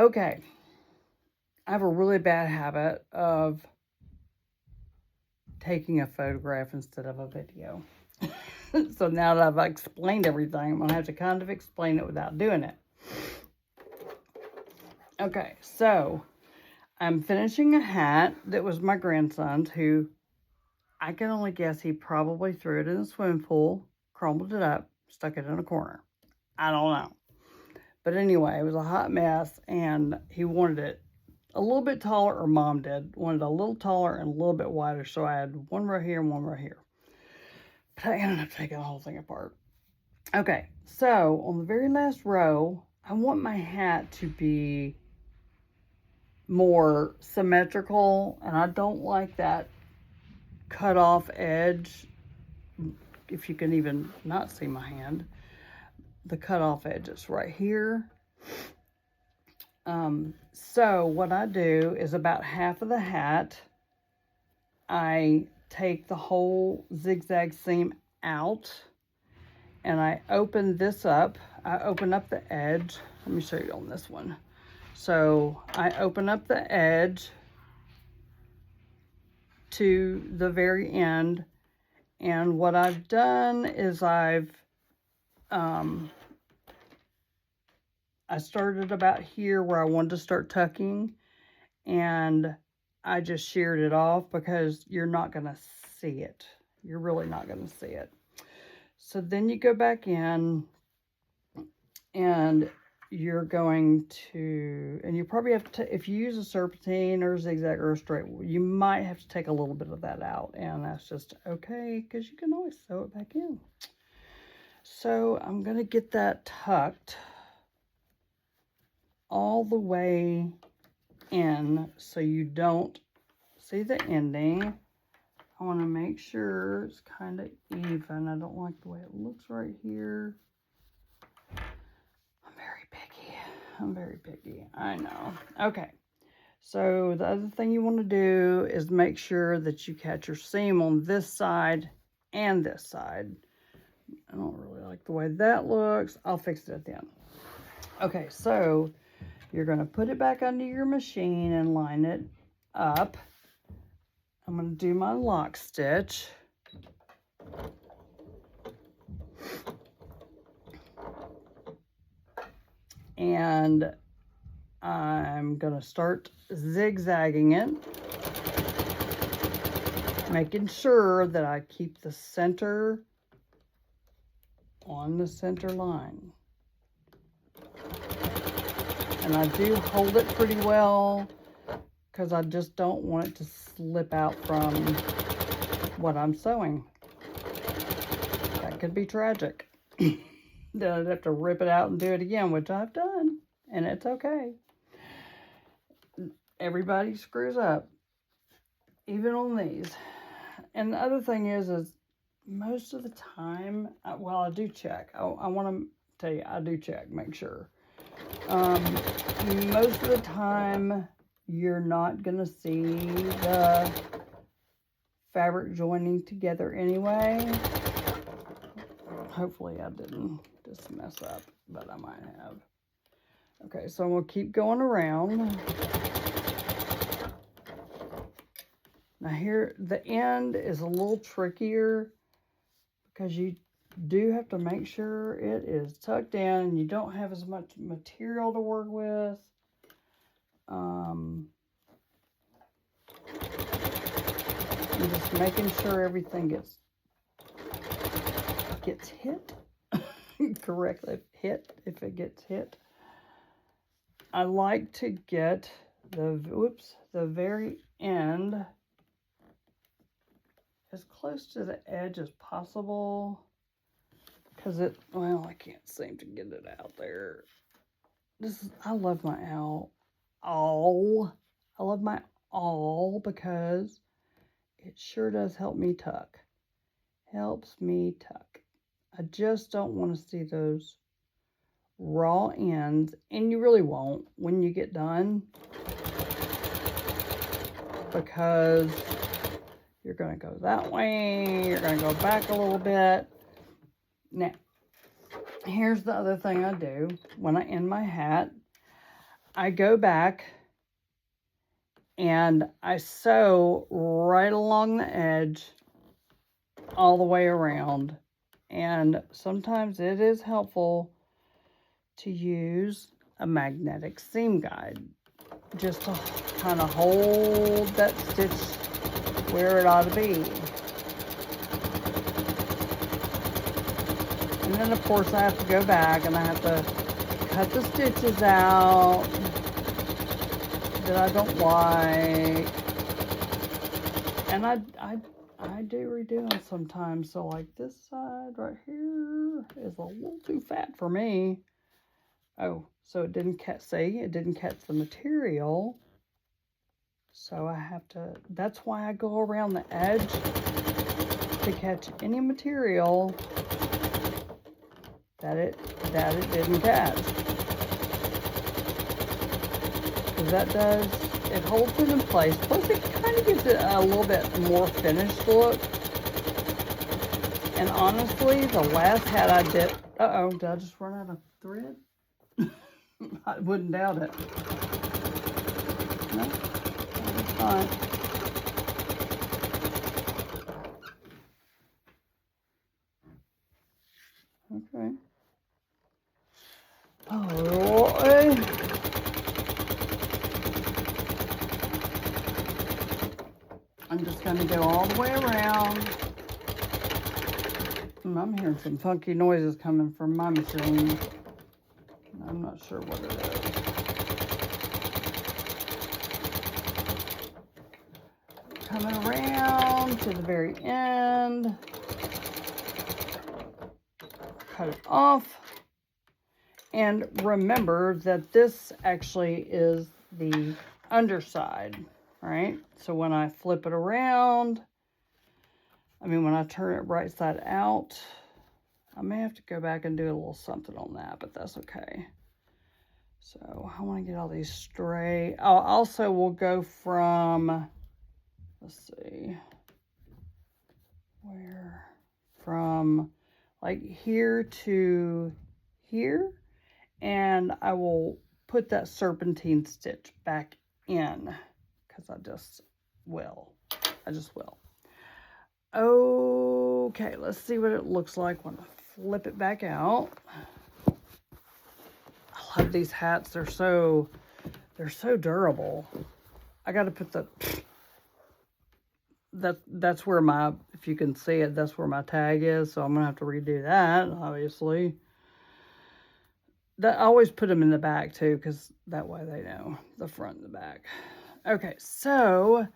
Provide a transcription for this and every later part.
Okay. I have a really bad habit of taking a photograph instead of a video. So now that I've explained everything, I'm going to have to kind of explain it without doing it. Okay, so I'm finishing a hat that was my grandson's, who I can only guess he probably threw it in the swimming pool, crumbled it up, stuck it in a corner. I don't know. But anyway, it was a hot mess, and he wanted it a little bit taller, or Mom did, wanted a little taller and a little bit wider, so I had one right here and one right here. But I ended up taking the whole thing apart. Okay, so on the very last row, I want my hat to be more symmetrical, and I don't like that cut off edge. If you can even not see my hand, the cut off edge is right here. So what I do is about half of the hat, I take the whole zigzag seam out and I open this up. I open up the edge. Let me show you on this one. So I open up the edge to the very end, and what I've done is I started about here where I wanted to start tucking, and I just sheared it off because you're not going to see it. You're really not going to see it. So then you go back in and you're going to, and you probably have to, if you use a serpentine or a zigzag or a straight, you might have to take a little bit of that out, and that's just okay because you can always sew it back in. So I'm going to get that tucked all the way in so you don't see the ending. I want to make sure it's kind of even. I don't like the way it looks right here. I'm very picky. I know. Okay. So the other thing you want to do is make sure that you catch your seam on this side and this side. I don't really like the way that looks. I'll fix it at the end. Okay, so you're going to put it back under your machine and line it up. I'm going to do my lock stitch. And I'm going to start zigzagging it, making sure that I keep the center on the center line. And I do hold it pretty well because I just don't want it to slip out from what I'm sewing. That could be tragic. Then I'd have to rip it out and do it again, which I've done, and it's okay. Everybody screws up, even on these. And the other thing is most of the time, well, I do check. I want to tell you, I do check, make sure. Most of the time, you're not going to see the fabric joining together anyway. Hopefully I didn't just mess up, but I might have. Okay, so I'm going to keep going around. Now here, the end is a little trickier because you do have to make sure it is tucked in and you don't have as much material to work with. I'm just making sure everything gets hit correctly. If it gets hit. I like to get the very end as close to the edge as possible, because I can't seem to get it out there. I love my awl. I love my awl because it sure does help me tuck. Helps me tuck. I just don't want to see those raw ends, and you really won't when you get done, because you're going to go that way, you're going to go back a little bit. Now, here's the other thing I do when I end my hat. I go back and I sew right along the edge all the way around. And sometimes it is helpful to use a magnetic seam guide just to kind of hold that stitch where it ought to be. And then of course I have to go back and I have to cut the stitches out that I don't like. And I do redo them sometimes. So like this side right here is a little too fat for me. Oh, so it didn't catch, see, it didn't catch the material. So I have to, that's why I go around the edge to catch any material that it didn't catch. Because that does, it holds it in place. Plus it kind of gives it a little bit more finished look. And honestly, the last hat I did, uh-oh, did I just run out of thread? I wouldn't doubt it. No, it's fine. Okay. Oh, I'm just going to go all the way around. I'm hearing some funky noises coming from my machine. I'm not sure what it is. Coming around to the very end. Cut it off. And remember that this actually is the underside, right? So when I flip it around, when I turn it right side out, I may have to go back and do a little something on that, but that's okay. So I want to get all these straight. Oh, also we'll go from, let's see, where, from like here to here. And I will put that serpentine stitch back in because I just will. Okay, let's see what it looks like when I flip it back out. I love these hats. They're so durable. I got to put that's where my, if you can see it, that's where my tag is. So I'm going to have to redo that, obviously. I always put them in the back too, because that way they know the front and the back. Okay, so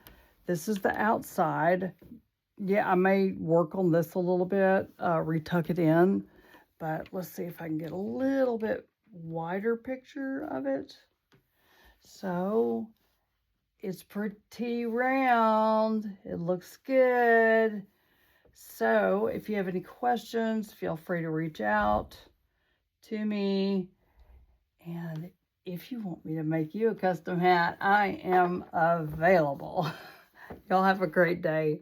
this is the outside. Yeah, I may work on this a little bit, retuck it in, but let's see if I can get a little bit wider picture of it. So it's pretty round. It looks good. So if you have any questions, feel free to reach out to me. And if you want me to make you a custom hat, I am available. Y'all have a great day.